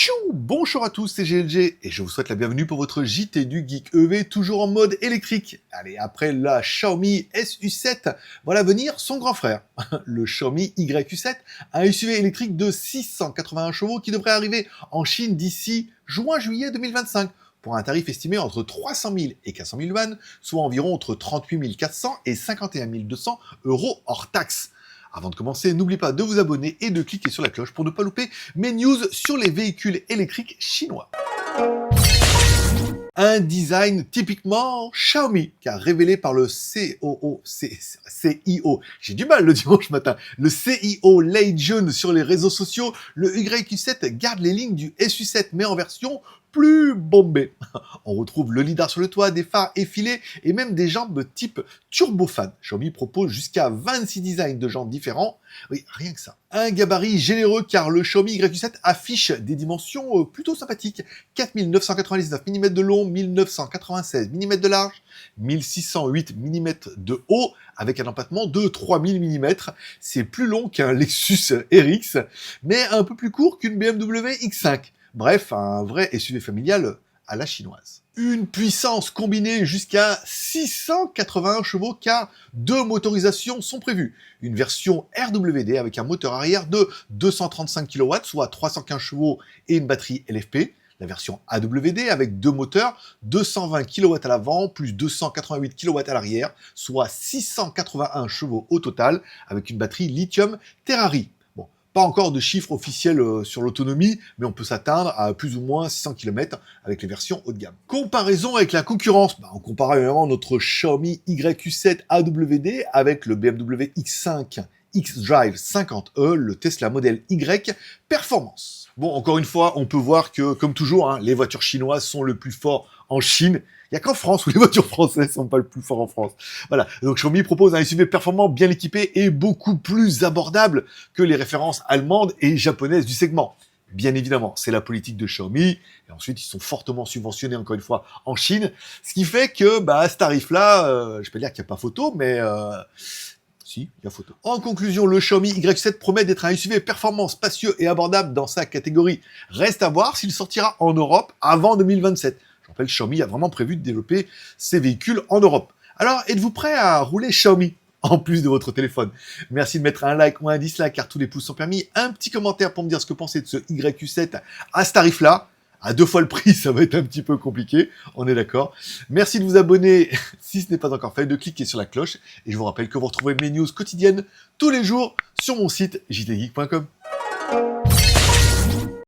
Tchou. Bonjour à tous, c'est GLG et je vous souhaite la bienvenue pour votre JT du Geek EV, toujours en mode électrique. Allez, après la Xiaomi SU7, voilà venir son grand frère, le Xiaomi YU7, un SUV électrique de 681 chevaux qui devrait arriver en Chine d'ici juin-juillet 2025 pour un tarif estimé entre 300 000 et 400 000 yuan, soit environ entre 38 400 et 51 200 euros hors taxes. Avant de commencer, n'oubliez pas de vous abonner et de cliquer sur la cloche pour ne pas louper mes news sur les véhicules électriques chinois. Un design typiquement Xiaomi, car révélé par le CIO, j'ai du mal le dimanche matin, le CIO Lei Jun sur les réseaux sociaux, le YU7 garde les lignes du SU7 mais en version plus bombée. On retrouve le lidar sur le toit, des phares effilés et même des jambes type turbofan. Xiaomi propose jusqu'à 26 designs de jantes différents. Oui, rien que ça. Un gabarit généreux car le Xiaomi YU7 affiche des dimensions plutôt sympathiques. 4999 mm de long, 1996 mm de large, 1608 mm de haut avec un empattement de 3000 mm. C'est plus long qu'un Lexus RX, mais un peu plus court qu'une BMW X5. Bref, un vrai SUV familial à la chinoise. Une puissance combinée jusqu'à 681 chevaux car 2 motorisations sont prévues. Une version RWD avec un moteur arrière de 235 kW, soit 315 chevaux et une batterie LFP. La version AWD avec 2 moteurs, 220 kW à l'avant plus 288 kW à l'arrière, soit 681 chevaux au total avec une batterie lithium Terrari. Pas encore de chiffres officiels sur l'autonomie, mais on peut s'atteindre à plus ou moins 600 km avec les versions haut de gamme. Comparaison avec la concurrence, on compare évidemment notre Xiaomi YU7 AWD avec le BMW X5 xDrive 50e, le Tesla Model Y Performance. Bon, encore une fois, on peut voir que, comme toujours, les voitures chinoises sont le plus fort en Chine. Il n'y a qu'en France où les voitures françaises sont pas le plus fort en France. Voilà. Donc Xiaomi propose un SUV performant, bien équipé et beaucoup plus abordable que les références allemandes et japonaises du segment. Bien évidemment, c'est la politique de Xiaomi. Et ensuite, ils sont fortement subventionnés, encore une fois, en Chine. Ce qui fait que, à ce tarif-là, je peux dire qu'il n'y a pas photo, mais... Si, il y a photo. En conclusion, le Xiaomi YU7 promet d'être un SUV performant, spacieux et abordable dans sa catégorie. Reste à voir s'il sortira en Europe avant 2027. Je rappelle, Xiaomi a vraiment prévu de développer ses véhicules en Europe. Alors, êtes-vous prêt à rouler Xiaomi en plus de votre téléphone? Merci de mettre un like ou un dislike car tous les pouces sont permis. Un petit commentaire pour me dire ce que vous pensez de ce YU7 à ce tarif-là. À 2 fois le prix, ça va être un petit peu compliqué, on est d'accord. Merci de vous abonner si ce n'est pas encore fait, de cliquer sur la cloche. Et je vous rappelle que vous retrouvez mes news quotidiennes tous les jours sur mon site jtgeek.com.